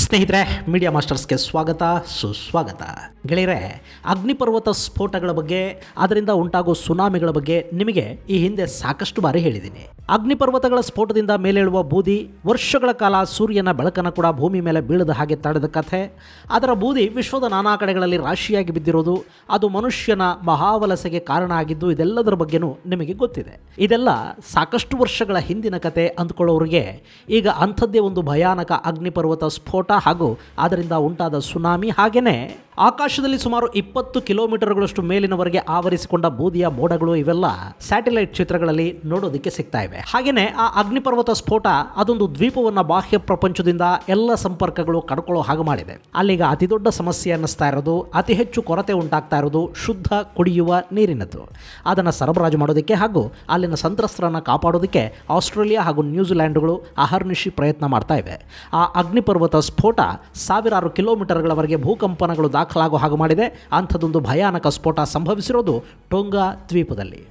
ಸ್ನೇಹಿತರೆ, ಮೀಡಿಯಾ ಮಾಸ್ಟರ್ಸ್ಗೆ ಸ್ವಾಗತ ಸುಸ್ವಾಗತ. ಗೆಳೆಯರೆ, ಅಗ್ನಿಪರ್ವತ ಸ್ಫೋಟಗಳ ಬಗ್ಗೆ, ಅದರಿಂದ ಉಂಟಾಗೋ ಸುನಾಮಿಗಳ ಬಗ್ಗೆ ನಿಮಗೆ ಈ ಹಿಂದೆ ಸಾಕಷ್ಟು ಬಾರಿ ಹೇಳಿದ್ದೀನಿ. ಅಗ್ನಿಪರ್ವತಗಳ ಸ್ಫೋಟದಿಂದ ಮೇಲೇಳುವ ಬೂದಿ ವರ್ಷಗಳ ಕಾಲ ಸೂರ್ಯನ ಬೆಳಕನ್ನು ಕೂಡ ಭೂಮಿ ಮೇಲೆ ಬೀಳದ ಹಾಗೆ ತಡೆದ ಕಥೆ, ಅದರ ಬೂದಿ ವಿಶ್ವದ ನಾನಾ ಕಡೆಗಳಲ್ಲಿ ರಾಶಿಯಾಗಿ ಬಿದ್ದಿರೋದು, ಅದು ಮನುಷ್ಯನ ಮಹಾವಲಸೆಗೆ ಕಾರಣ ಆಗಿದ್ದು, ಇದೆಲ್ಲದರ ಬಗ್ಗೆನೂ ನಿಮಗೆ ಗೊತ್ತಿದೆ. ಇದೆಲ್ಲ ಸಾಕಷ್ಟು ವರ್ಷಗಳ ಹಿಂದಿನ ಕತೆ ಅಂದ್ಕೊಳ್ಳೋರಿಗೆ ಈಗ ಅಂಥದ್ದೇ ಒಂದು ಭಯಾನಕ ಅಗ್ನಿಪರ್ವತ ಸ್ಫೋಟ ಹಾಗೂ ಅದರಿಂದ ಉಂಟಾದ ಸುನಾಮಿ, ಹಾಗೆಯೇ ಆಕಾಶದಲ್ಲಿ ಸುಮಾರು 20 ಕಿಲೋಮೀಟರ್ಗಳಷ್ಟು ಮೇಲಿನವರೆಗೆ ಆವರಿಸಿಕೊಂಡ ಬೂದಿಯ ಮೋಡಗಳು, ಇವೆಲ್ಲ ಸ್ಯಾಟಲೈಟ್ ಚಿತ್ರಗಳಲ್ಲಿ ನೋಡೋದಕ್ಕೆ ಸಿಗ್ತಾ ಇವೆ. ಹಾಗೆಯೇ ಆ ಅಗ್ನಿಪರ್ವತ ಸ್ಫೋಟ ಅದೊಂದು ದ್ವೀಪವನ್ನು ಬಾಹ್ಯ ಪ್ರಪಂಚದಿಂದ ಎಲ್ಲ ಸಂಪರ್ಕಗಳು ಕಡ್ಕೊಳ್ಳೋ ಹಾಗೆ ಮಾಡಿದೆ. ಅಲ್ಲಿಗ ಅತಿ ದೊಡ್ಡ ಸಮಸ್ಯೆ ಅನ್ನಿಸ್ತಾ ಇರೋದು, ಅತಿ ಹೆಚ್ಚು ಕೊರತೆ ಉಂಟಾಗ್ತಾ ಇರೋದು ಶುದ್ಧ ಕುಡಿಯುವ ನೀರಿನದ್ದು. ಅದನ್ನು ಸರಬರಾಜು ಮಾಡೋದಕ್ಕೆ ಹಾಗೂ ಅಲ್ಲಿನ ಸಂತ್ರಸ್ತರನ್ನು ಕಾಪಾಡೋದಕ್ಕೆ ಆಸ್ಟ್ರೇಲಿಯಾ ಹಾಗೂ ನ್ಯೂಜಿಲ್ಯಾಂಡ್ಗಳು ಅಹರ್ನಿಶಿ ಪ್ರಯತ್ನ ಮಾಡ್ತಾ ಇವೆ. ಆ ಅಗ್ನಿಪರ್ವತ ಸ್ಫೋಟ ಸಾವಿರಾರು ಕಿಲೋಮೀಟರ್ಗಳವರೆಗೆ ಭೂಕಂಪನಗಳು ದಾಖಲಾಗೋ ಹಾಗೆ ಮಾಡಿದೆ. ಅಂಥದ್ದೊಂದು ಭಯಾನಕ ಸ್ಫೋಟ ಸಂಭವಿಸಿರೋದು ಟೋಂಗಾ ದ್ವೀಪದಲ್ಲಿ.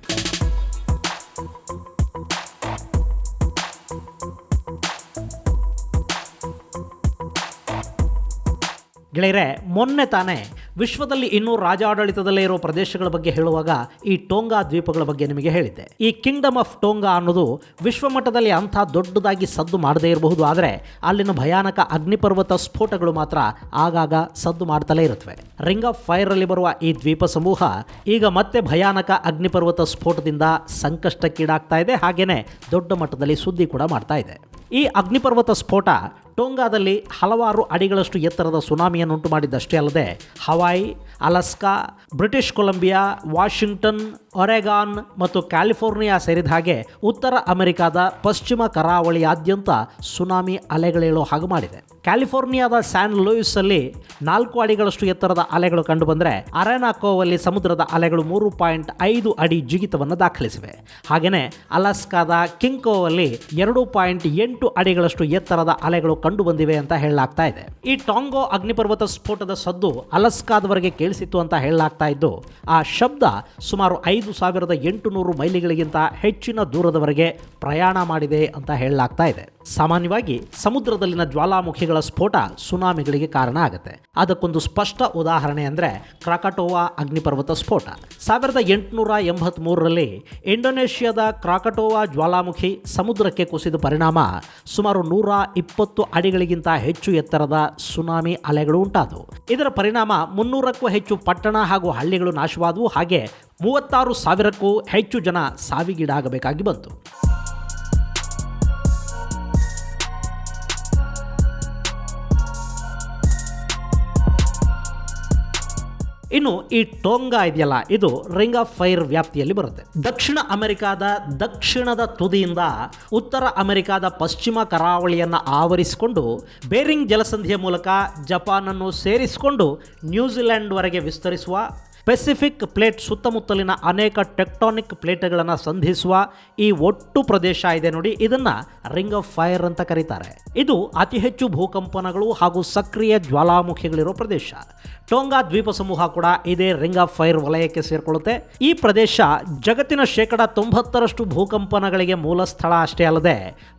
ಗೆಳೆಯರೆ, ಮೊನ್ನೆ ತಾನೇ ವಿಶ್ವದಲ್ಲಿ ಇನ್ನೂ ರಾಜಾಡಳಿತದಲ್ಲೇ ಇರೋ ಪ್ರದೇಶಗಳ ಬಗ್ಗೆ ಹೇಳುವಾಗ ಈ ಟೋಂಗಾ ದ್ವೀಪಗಳ ಬಗ್ಗೆ ನಿಮಗೆ ಹೇಳಿದ್ದೆ. ಈ ಕಿಂಗ್ಡಮ್ ಆಫ್ ಟೋಂಗಾ ಅನ್ನೋದು ವಿಶ್ವಮಟ್ಟದಲ್ಲಿ ಅಂಥ ದೊಡ್ಡದಾಗಿ ಸದ್ದು ಮಾಡದೇ ಇರಬಹುದು, ಆದರೆ ಅಲ್ಲಿನ ಭಯಾನಕ ಅಗ್ನಿಪರ್ವತ ಸ್ಫೋಟಗಳು ಮಾತ್ರ ಆಗಾಗ ಸದ್ದು ಮಾಡ್ತಲೇ ಇರುತ್ತವೆ. ರಿಂಗ್ ಆಫ್ ಫೈರ್ ಅಲ್ಲಿ ಬರುವ ಈ ದ್ವೀಪ ಸಮೂಹ ಈಗ ಮತ್ತೆ ಭಯಾನಕ ಅಗ್ನಿಪರ್ವತ ಸ್ಫೋಟದಿಂದ ಸಂಕಷ್ಟಕ್ಕೀಡಾಗ್ತಾ ಇದೆ. ಹಾಗೇನೆ ದೊಡ್ಡ ಮಟ್ಟದಲ್ಲಿ ಸುದ್ದಿ ಕೂಡ ಮಾಡ್ತಾ ಇದೆ. ಈ ಅಗ್ನಿಪರ್ವತ ಸ್ಫೋಟ ಟೋಂಗಾದಲ್ಲಿ ಹಲವಾರು ಅಡಿಗಳಷ್ಟು ಎತ್ತರದ ಸುನಾಮಿಯನ್ನುಂಟು ಮಾಡಿದ್ದಷ್ಟೇ ಅಲ್ಲದೆ Hawaii, Alaska, British Columbia, Washington, Oregon ಮತ್ತು ಕ್ಯಾಲಿಫೋರ್ನಿಯಾ ಸೇರಿದ ಹಾಗೆ ಉತ್ತರ ಅಮೆರಿಕಾದ ಪಶ್ಚಿಮ ಕರಾವಳಿಯಾದ್ಯಂತ ಸುನಾಮಿ ಅಲೆಗಳೇಳೋ ಹಾಗೆ ಮಾಡಿದೆ. ಕ್ಯಾಲಿಫೋರ್ನಿಯಾದ ಸ್ಯಾನ್ ಲೂಯಿಸ್ ಅಲ್ಲಿ 4 ಅಡಿಗಳಷ್ಟು ಎತ್ತರದ ಅಲೆಗಳು ಕಂಡುಬಂದರೆ ಅರೆನಾಕೋವಲ್ಲಿ ಸಮುದ್ರದ ಅಲೆಗಳು 3.5 ಅಡಿ ಜಿಗಿತವನ್ನು ದಾಖಲಿಸಿವೆ. ಹಾಗೆಯೇ ಅಲಾಸ್ಕಾದ ಕಿಂಕೋವಲ್ಲಿ 2.8 ಅಡಿಗಳಷ್ಟು ಎತ್ತರದ ಅಲೆಗಳು ಕಂಡುಬಂದಿವೆ ಅಂತ ಹೇಳಲಾಗ್ತಾ ಇದೆ. ಈ ಟಾಂಗೋ ಅಗ್ನಿಪರ್ವತ ಸ್ಫೋಟದ ಸದ್ದು ಅಲಾಸ್ಕಾದವರೆಗೆ ಕೇಳಿಸಿತ್ತು ಅಂತ ಹೇಳಲಾಗ್ತಾ ಇದ್ದು, ಆ ಶಬ್ದ ಸುಮಾರು 5,800 ಮೈಲಿಗಳಿಗಿಂತ ಹೆಚ್ಚಿನ ದೂರದವರೆಗೆ ಪ್ರಯಾಣ ಮಾಡಿದೆ ಅಂತ ಹೇಳಲಾಗ್ತಾ ಇದೆ. ಸಾಮಾನ್ಯವಾಗಿ ಸಮುದ್ರದಲ್ಲಿನ ಜ್ವಾಲಾಮುಖಿಗಳ ಸ್ಫೋಟ ಸುನಾಮಿಗಳಿಗೆ ಕಾರಣ ಆಗುತ್ತೆ. ಅದಕ್ಕೊಂದು ಸ್ಪಷ್ಟ ಉದಾಹರಣೆ ಅಂದರೆ ಕ್ರಾಕಟೋವಾ ಅಗ್ನಿಪರ್ವತ ಸ್ಫೋಟ. 1883ರಲ್ಲಿ ಇಂಡೋನೇಷ್ಯಾದ ಕ್ರಾಕಟೋವಾ ಜ್ವಾಲಾಮುಖಿ ಸಮುದ್ರಕ್ಕೆ ಕುಸಿದ ಪರಿಣಾಮ ಸುಮಾರು 120 ಅಡಿಗಳಿಗಿಂತ ಹೆಚ್ಚು ಎತ್ತರದ ಸುನಾಮಿ ಅಲೆಗಳು ಉಂಟಾದವು. ಇದರ ಪರಿಣಾಮ 300ಕ್ಕೂ ಹೆಚ್ಚು ಪಟ್ಟಣ ಹಾಗೂ ಹಳ್ಳಿಗಳು ನಾಶವಾದವು. ಹಾಗೆ 36,000ಕ್ಕೂ ಹೆಚ್ಚು ಜನ ಸಾವಿಗೀಡಾಗಬೇಕಾಗಿ ಬಂತು. ಇನ್ನು ಈ ಟೋಂಗಾ ಇದೆಯಲ್ಲ, ಇದು ರಿಂಗ್ ಆಫ್ ಫೈರ್ ವ್ಯಾಪ್ತಿಯಲ್ಲಿ ಬರುತ್ತೆ. ದಕ್ಷಿಣ ಅಮೆರಿಕಾದ ದಕ್ಷಿಣದ ತುದಿಯಿಂದ ಉತ್ತರ ಅಮೆರಿಕಾದ ಪಶ್ಚಿಮ ಕರಾವಳಿಯನ್ನು ಆವರಿಸಿಕೊಂಡು ಬೇರಿಂಗ್ ಜಲಸಂಧಿಯ ಮೂಲಕ ಜಪಾನನ್ನು ಸೇರಿಸಿಕೊಂಡು ನ್ಯೂಜಿಲೆಂಡ್ವರೆಗೆ ವಿಸ್ತರಿಸುವ, ಪೆಸಿಫಿಕ್ ಪ್ಲೇಟ್ ಸುತ್ತಮುತ್ತಲಿನ ಅನೇಕ ಟೆಕ್ಟಾನಿಕ್ ಪ್ಲೇಟ್ಗಳನ್ನು ಸಂಧಿಸುವ ಈ ಒಟ್ಟು ಪ್ರದೇಶ ಇದೆ ನೋಡಿ, ಇದನ್ನು ರಿಂಗ್ ಆಫ್ ಫೈರ್ ಅಂತ ಕರೀತಾರೆ. ಇದು ಅತಿ ಹೆಚ್ಚು ಭೂಕಂಪನಗಳು ಹಾಗೂ ಸಕ್ರಿಯ ಜ್ವಾಲಾಮುಖಿಗಳಿರೋ ಪ್ರದೇಶ. ಟೋಂಗಾ ದ್ವೀಪ ಸಮೂಹ ಕೂಡ ಇದೇ ರಿಂಗ್ ಆಫ್ ಫೈರ್ ವಲಯಕ್ಕೆ ಸೇರಿಕೊಳ್ಳುತ್ತೆ. ಈ ಪ್ರದೇಶ ಜಗತ್ತಿನ 90% ಭೂಕಂಪನಗಳಿಗೆ ಮೂಲ ಸ್ಥಳ ಅಷ್ಟೇ ಅಲ್ಲದೆ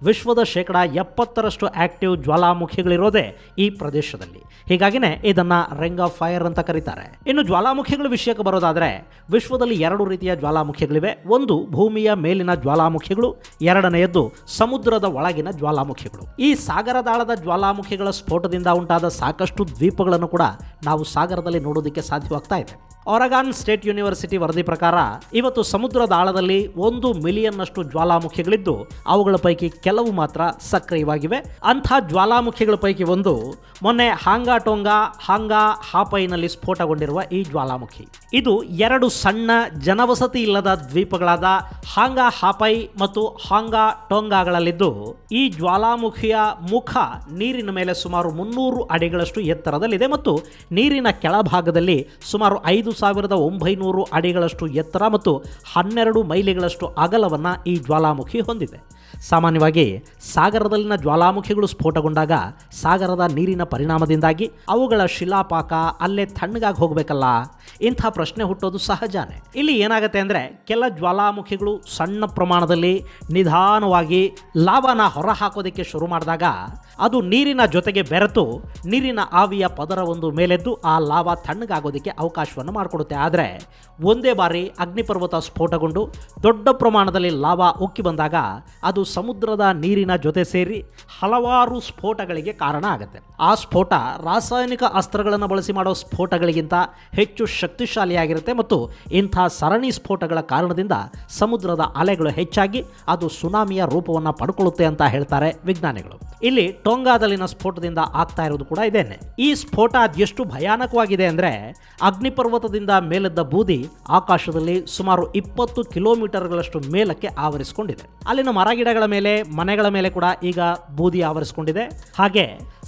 ವಿಶ್ವದ 70% ಆಕ್ಟಿವ್ ಜ್ವಾಲಾಮುಖಿಗಳಿರೋದೇ ಈ ಪ್ರದೇಶದಲ್ಲಿ. ಹೀಗಾಗಿನೇ ಇದನ್ನು ರಿಂಗ್ ಆಫ್ ಫೈರ್ ಅಂತ ಕರೀತಾರೆ. ಇನ್ನು ಜ್ವಾಲಾಮುಖಿಗಳ ವಿಷಯಕ್ಕೆ ಬರೋದಾದರೆ ವಿಶ್ವದಲ್ಲಿ 2 ರೀತಿಯ ಜ್ವಾಲಾಮುಖಿಗಳಿವೆ. ಒಂದು ಭೂಮಿಯ ಮೇಲಿನ ಜ್ವಾಲಾಮುಖಿಗಳು, ಎರಡನೆಯದ್ದು ಸಮುದ್ರದ ಒಳಗಿನ ಜ್ವಾಲಾಮುಖಿಗಳು. ಈ ಸಾಗರದಾಳದ ಜ್ವಾಲಾಮುಖಿಗಳ ಸ್ಫೋಟದಿಂದ ಉಂಟಾದ ಸಾಕಷ್ಟು ದ್ವೀಪಗಳನ್ನು ಕೂಡ ನಾವು ಸಾಗರದಲ್ಲಿ ನೋಡೋದಕ್ಕೆ ಸಾಧ್ಯವಾಗ್ತಾ ಇದೆ. ಒರೆಗಾನ್ ಸ್ಟೇಟ್ ಯೂನಿವರ್ಸಿಟಿ ವರದಿ ಪ್ರಕಾರ ಇವತ್ತು ಸಮುದ್ರದ ಆಳದಲ್ಲಿ 1 ಮಿಲಿಯನ್ನಷ್ಟು ಜ್ವಾಲಾಮುಖಿಗಳಿದ್ದು ಅವುಗಳ ಪೈಕಿ ಕೆಲವು ಮಾತ್ರ ಸಕ್ರಿಯವಾಗಿವೆ. ಅಂಥ ಜ್ವಾಲಾಮುಖಿಗಳ ಪೈಕಿ ಒಂದು ಮೊನ್ನೆ ಹಾಂಗಾ ಟೋಂಗಾ ಹಾಂಗಾ ಹಾಪೈನಲ್ಲಿ ಸ್ಫೋಟಗೊಂಡಿರುವ ಈ ಜ್ವಾಲಾಮುಖಿ. ಇದು 2 ಸಣ್ಣ ಜನವಸತಿ ಇಲ್ಲದ ದ್ವೀಪಗಳಾದ ಹಾಂಗಾ ಹಾಪೈ ಮತ್ತು ಹಾಂಗಾ ಟೋಂಗಾಗಳಲ್ಲಿದ್ದು ಈ ಜ್ವಾಲಾಮುಖಿಯ ಮುಖ ನೀರಿನ ಮೇಲೆ ಸುಮಾರು 300 ಅಡಿಗಳಷ್ಟು ಎತ್ತರದಲ್ಲಿದೆ ಮತ್ತು ನೀರಿನ ಕೆಳಭಾಗದಲ್ಲಿ ಸುಮಾರು 5 11,900 ಅಡಿಗಳಷ್ಟು ಎತ್ತರ ಮತ್ತು 12 ಮೈಲಿಗಳಷ್ಟು ಅಗಲವನ್ನು ಈ ಜ್ವಾಲಾಮುಖಿ ಹೊಂದಿದೆ. ಸಾಮಾನ್ಯವಾಗಿ ಸಾಗರದಲ್ಲಿನ ಜ್ವಾಲಾಮುಖಿಗಳು ಸ್ಫೋಟಗೊಂಡಾಗ ಸಾಗರದ ನೀರಿನ ಪರಿಣಾಮದಿಂದಾಗಿ ಅವುಗಳ ಶಿಲಾಪಾಕ ಅಲ್ಲೇ ತಣ್ಣಗಾಗಿ ಹೋಗಬೇಕಲ್ಲ, ಇಂಥ ಪ್ರಶ್ನೆ ಹುಟ್ಟೋದು ಸಹಜಾನೆ. ಇಲ್ಲಿ ಏನಾಗುತ್ತೆ ಅಂದರೆ, ಕೆಲ ಜ್ವಾಲಾಮುಖಿಗಳು ಸಣ್ಣ ಪ್ರಮಾಣದಲ್ಲಿ ನಿಧಾನವಾಗಿ ಲಾವಾನ ಹೊರ ಹಾಕೋದಕ್ಕೆ ಶುರು ಮಾಡಿದಾಗ ಅದು ನೀರಿನ ಜೊತೆಗೆ ಬೆರೆತು ನೀರಿನ ಆವಿಯ ಪದರವೊಂದು ಮೇಲೆದ್ದು ಆ ಲಾವಾ ತಣ್ಣಗಾಗೋದಕ್ಕೆ ಅವಕಾಶವನ್ನು ಮಾಡಿಕೊಡುತ್ತೆ. ಆದರೆ ಒಂದೇ ಬಾರಿ ಅಗ್ನಿಪರ್ವತ ಸ್ಫೋಟಗೊಂಡು ದೊಡ್ಡ ಪ್ರಮಾಣದಲ್ಲಿ ಲಾವಾ ಉಕ್ಕಿ ಬಂದಾಗ ಅದು ಸಮುದ್ರದ ನೀರಿನ ಜೊತೆ ಸೇರಿ ಹಲವಾರು ಸ್ಫೋಟಗಳಿಗೆ ಕಾರಣ ಆಗುತ್ತೆ. ಆ ಸ್ಫೋಟ ರಾಸಾಯನಿಕ ಅಸ್ತ್ರಗಳನ್ನು ಬಳಸಿ ಮಾಡೋ ಸ್ಫೋಟಗಳಿಗಿಂತ ಹೆಚ್ಚು ಶಕ್ತಿಶಾಲಿಯಾಗಿರುತ್ತೆ ಮತ್ತು ಇಂಥ ಸರಣಿ ಸ್ಫೋಟಗಳ ಕಾರಣದಿಂದ ಸಮುದ್ರದ ಅಲೆಗಳು ಹೆಚ್ಚಾಗಿ ಅದು ಸುನಾಮಿಯ ರೂಪವನ್ನು ಪಡ್ಕೊಳ್ಳುತ್ತೆ ಅಂತ ಹೇಳ್ತಾರೆ ವಿಜ್ಞಾನಿಗಳು. ಇಲ್ಲಿ ಟೋಂಗಾದಲ್ಲಿನ ಸ್ಫೋಟದಿಂದ ಆಗ್ತಾ ಇರೋದು ಕೂಡ ಇದೇನೆ. ಈ ಸ್ಫೋಟ ಅದೆಷ್ಟು ಭಯಾನಕವಾಗಿದೆ ಅಂದರೆ, ಅಗ್ನಿಪರ್ವತದಿಂದ ಮೇಲೆದ್ದ ಬೂದಿ ಆಕಾಶದಲ್ಲಿ ಸುಮಾರು 20 ಕಿಲೋಮೀಟರ್ಗಳಷ್ಟು ಮೇಲಕ್ಕೆ ಆವರಿಸಿಕೊಂಡಿದೆ. ಅಲ್ಲಿನ ಮರಗಿಡಗಳ ಮೇಲೆ, ಮನೆಗಳ ಮೇಲೆ ಕೂಡ ಈಗ ಬೂದಿ ಆವರಿಸಿಕೊಂಡಿದೆ. ಹಾಗೆ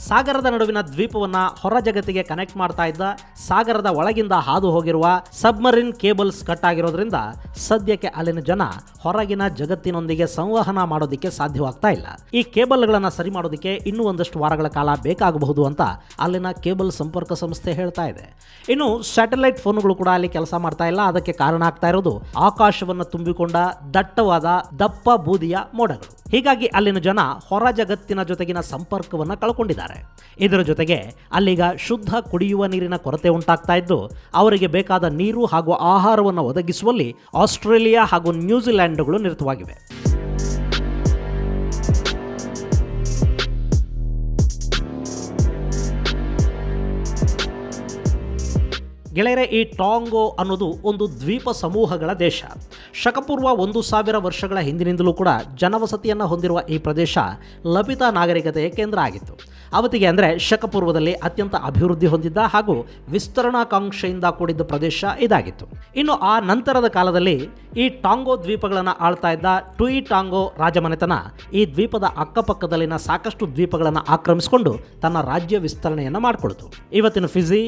ಸಾಗರದ ನಡುವಿನ ದ್ವೀಪವನ್ನು ಹೊರ ಜಗತ್ತಿಗೆ ಕನೆಕ್ಟ್ ಮಾಡ್ತಾ ಇದ್ದ ಸಾಗರದ ಒಳಗಿಂದ ಹಾದು ಹೋಗಿರುವ ಸಬ್ಮರಿನ್ ಕೇಬಲ್ಸ್ ಕಟ್ ಆಗಿರೋದ್ರಿಂದ ಸದ್ಯಕ್ಕೆ ಅಲ್ಲಿನ ಜನ ಹೊರಗಿನ ಜಗತ್ತಿನೊಂದಿಗೆ ಸಂವಹನ ಮಾಡೋದಕ್ಕೆ ಸಾಧ್ಯವಾಗ್ತಾ ಇಲ್ಲ. ಈ ಕೇಬಲ್ಗಳನ್ನು ಸರಿ ಮಾಡೋದಕ್ಕೆ ಇನ್ನೂ ಒಂದಷ್ಟು ವಾರಗಳ ಕಾಲ ಬೇಕಾಗಬಹುದು ಅಂತ ಅಲ್ಲಿನ ಕೇಬಲ್ ಸಂಪರ್ಕ ಸಂಸ್ಥೆ ಹೇಳ್ತಾ ಇದೆ. ಇನ್ನು ಸ್ಯಾಟಲೈಟ್ ಫೋನ್ಗಳು ಕೂಡ ಅಲ್ಲಿ ಕೆಲಸ ಮಾಡ್ತಾ ಇಲ್ಲ. ಅದಕ್ಕೆ ಕಾರಣ ಆಗ್ತಾ ಇರೋದು ಆಕಾಶವನ್ನು ತುಂಬಿಕೊಂಡ ದಟ್ಟವಾದ ದಪ್ಪ ಬೂದಿಯ ಮೋಡಗಳು. ಹೀಗಾಗಿ ಅಲ್ಲಿನ ಜನ ಹೊರ ಜಗತ್ತಿನ ಜೊತೆಗಿನ ಸಂಪರ್ಕವನ್ನು ಕಳ್ಕೊಂಡಿದ್ದಾರೆ. ಇದರ ಜೊತೆಗೆ ಅಲ್ಲಿಗ ಶುದ್ಧ ಕುಡಿಯುವ ನೀರಿನ ಕೊರತೆ ಉಂಟಾಗ್ತಾ ಇದ್ದು, ಅವರಿಗೆ ಬೇಕಾದ ನೀರು ಹಾಗೂ ಆಹಾರವನ್ನು ಒದಗಿಸುವಲ್ಲಿ ಆಸ್ಟ್ರೇಲಿಯಾ ಹಾಗೂ ನ್ಯೂಜಿಲೆಂಡ್ಗಳು ನಿರತವಾಗಿವೆ. ಗೆಳೆಯರೆ, ಈ ಟಾಂಗೋ ಅನ್ನೋದು ಒಂದು ದ್ವೀಪ ಸಮೂಹಗಳ ದೇಶ. ಶಕಪೂರ್ವ 1000 ವರ್ಷಗಳ ಹಿಂದಿನಿಂದಲೂ ಕೂಡ ಜನವಸತಿಯನ್ನು ಹೊಂದಿರುವ ಈ ಪ್ರದೇಶ ಲಭಿತ ನಾಗರಿಕತೆಯ ಕೇಂದ್ರ ಆಗಿತ್ತು. ಅವತ್ತಿಗೆ ಅಂದರೆ ಶಕಪೂರ್ವದಲ್ಲಿ ಅತ್ಯಂತ ಅಭಿವೃದ್ಧಿ ಹೊಂದಿದ್ದ ಹಾಗೂ ವಿಸ್ತರಣಾಕಾಂಕ್ಷೆಯಿಂದ ಕೂಡಿದ್ದ ಪ್ರದೇಶ ಇದಾಗಿತ್ತು. ಇನ್ನು ಆ ನಂತರದ ಕಾಲದಲ್ಲಿ ಈ ಟಾಂಗೋ ದ್ವೀಪಗಳನ್ನು ಆಳ್ತಾ ಇದ್ದ ಟುಯಿ ಟಾಂಗೋ ರಾಜಮನೆತನ ಈ ದ್ವೀಪದ ಅಕ್ಕಪಕ್ಕದಲ್ಲಿನ ಸಾಕಷ್ಟು ದ್ವೀಪಗಳನ್ನು ಆಕ್ರಮಿಸಿಕೊಂಡು ತನ್ನ ರಾಜ್ಯ ವಿಸ್ತರಣೆಯನ್ನು ಮಾಡಿಕೊಳ್ತು. ಇವತ್ತಿನ ಫಿಜಿ,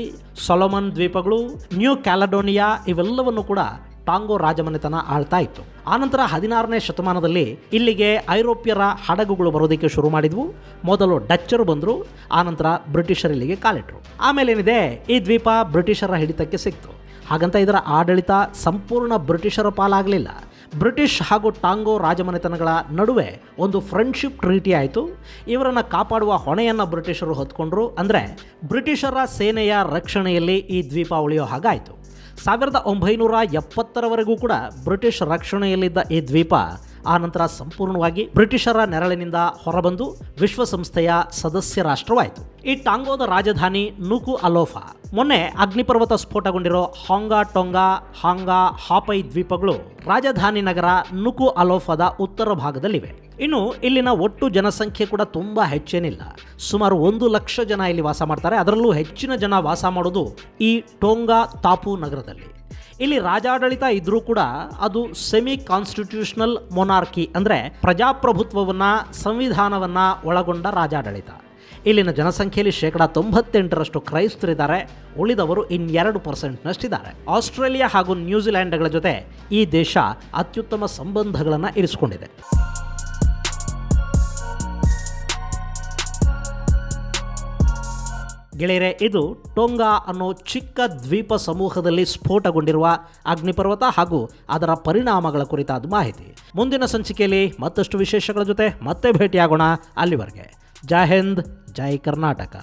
ಸೊಲೊಮನ್ ದ್ವೀಪಗಳು, ನ್ಯೂ ಕ್ಯಾಲಡೋನಿಯಾ ಇವೆಲ್ಲವನ್ನು ಕೂಡ ಟಾಂಗೋ ರಾಜಮನೆತನ ಆಳ್ತಾ ಇತ್ತು. ಆನಂತರ 16ನೇ ಶತಮಾನದಲ್ಲಿ ಇಲ್ಲಿಗೆ ಐರೋಪ್ಯರ ಹಡಗುಗಳು ಬರೋದಕ್ಕೆ ಶುರು ಮಾಡಿದ್ವು. ಮೊದಲು ಡಚ್ಚರು ಬಂದರು, ಆನಂತರ ಬ್ರಿಟಿಷರು ಇಲ್ಲಿಗೆ ಕಾಲಿಟ್ರು. ಆಮೇಲೇನಿದೆ, ಈ ದ್ವೀಪ ಬ್ರಿಟಿಷರ ಹಿಡಿತಕ್ಕೆ ಸಿಕ್ತು. ಹಾಗಂತ ಇದರ ಆಡಳಿತ ಸಂಪೂರ್ಣ ಬ್ರಿಟಿಷರ ಪಾಲಾಗಲಿಲ್ಲ. ಬ್ರಿಟಿಷ್ ಹಾಗೂ ಟಾಂಗೋ ರಾಜಮನೆತನಗಳ ನಡುವೆ ಒಂದು ಫ್ರೆಂಡ್ಶಿಪ್ ಟ್ರೀಟಿ ಆಯಿತು. ಇವರನ್ನು ಕಾಪಾಡುವ ಹೊಣೆಯನ್ನು ಬ್ರಿಟಿಷರು ಹೊತ್ಕೊಂಡ್ರು. ಅಂದರೆ ಬ್ರಿಟಿಷರ ಸೇನೆಯ ರಕ್ಷಣೆಯಲ್ಲಿ ಈ ದ್ವೀಪ ಉಳಿಯೋ ಹಾಗಾಯಿತು. 1970ರವರೆಗೂ ಕೂಡ ಬ್ರಿಟಿಷ್ ರಕ್ಷಣೆಯಲ್ಲಿದ್ದ ಈ ದ್ವೀಪ ಆನಂತರ ಸಂಪೂರ್ಣವಾಗಿ ಬ್ರಿಟಿಷರ ನೆರಳಿನಿಂದ ಹೊರಬಂದು ವಿಶ್ವಸಂಸ್ಥೆಯ ಸದಸ್ಯ ರಾಷ್ಟ್ರವಾಯಿತು. ಈ ಟಾಂಗೋದ ರಾಜಧಾನಿ ನುಕು ಅಲೋಫಾ. ಮೊನ್ನೆ ಅಗ್ನಿಪರ್ವತ ಸ್ಫೋಟಗೊಂಡಿರೋ ಹಾಂಗಾ ಟೊಂಗಾ, ಹಾಂಗಾ, ಹಾಪೈ ದ್ವೀಪಗಳು ರಾಜಧಾನಿ ನಗರ ನುಕು ಅಲೋಫಾದ ಉತ್ತರ ಭಾಗದಲ್ಲಿವೆ. ಇನ್ನು ಇಲ್ಲಿನ ಒಟ್ಟು ಜನಸಂಖ್ಯೆ ಕೂಡ ತುಂಬ ಹೆಚ್ಚೇನಿಲ್ಲ. ಸುಮಾರು 1 ಲಕ್ಷ ಜನ ಇಲ್ಲಿ ವಾಸ ಮಾಡ್ತಾರೆ. ಅದರಲ್ಲೂ ಹೆಚ್ಚಿನ ಜನ ವಾಸ ಮಾಡೋದು ಈ ಟೋಂಗಾ ತಾಪು ನಗರದಲ್ಲಿ. ಇಲ್ಲಿ ರಾಜಾಡಳಿತ ಇದ್ರೂ ಕೂಡ ಅದು ಸೆಮಿ ಕಾನ್ಸ್ಟಿಟ್ಯೂಷನಲ್ ಮೊನಾರ್ಕಿ, ಅಂದರೆ ಪ್ರಜಾಪ್ರಭುತ್ವವನ್ನು, ಸಂವಿಧಾನವನ್ನು ಒಳಗೊಂಡ ರಾಜಾಡಳಿತ. ಇಲ್ಲಿನ ಜನಸಂಖ್ಯೆಯಲ್ಲಿ 98% ಕ್ರೈಸ್ತರಿದ್ದಾರೆ. ಉಳಿದವರು 2%ನಷ್ಟಿದ್ದಾರೆ. ಆಸ್ಟ್ರೇಲಿಯಾ ಹಾಗೂ ನ್ಯೂಜಿಲೆಂಡ್ಗಳ ಜೊತೆ ಈ ದೇಶ ಅತ್ಯುತ್ತಮ ಸಂಬಂಧಗಳನ್ನು ಇರಿಸಿಕೊಂಡಿದೆ. ಗೆಳೆಯರೆ, ಇದು ಟೋಂಗಾ ಅನ್ನೋ ಚಿಕ್ಕ ದ್ವೀಪ ಸಮೂಹದಲ್ಲಿ ಸ್ಫೋಟಗೊಂಡಿರುವ ಅಗ್ನಿಪರ್ವತ ಹಾಗೂ ಅದರ ಪರಿಣಾಮಗಳ ಕುರಿತಾದ ಮಾಹಿತಿ. ಮುಂದಿನ ಸಂಚಿಕೆಯಲ್ಲಿ ಮತ್ತಷ್ಟು ವಿಶೇಷಗಳ ಜೊತೆ ಮತ್ತೆ ಭೇಟಿಯಾಗೋಣ. ಅಲ್ಲಿವರೆಗೆ ಜೈ ಹಿಂದ್, ಜೈ ಕರ್ನಾಟಕ.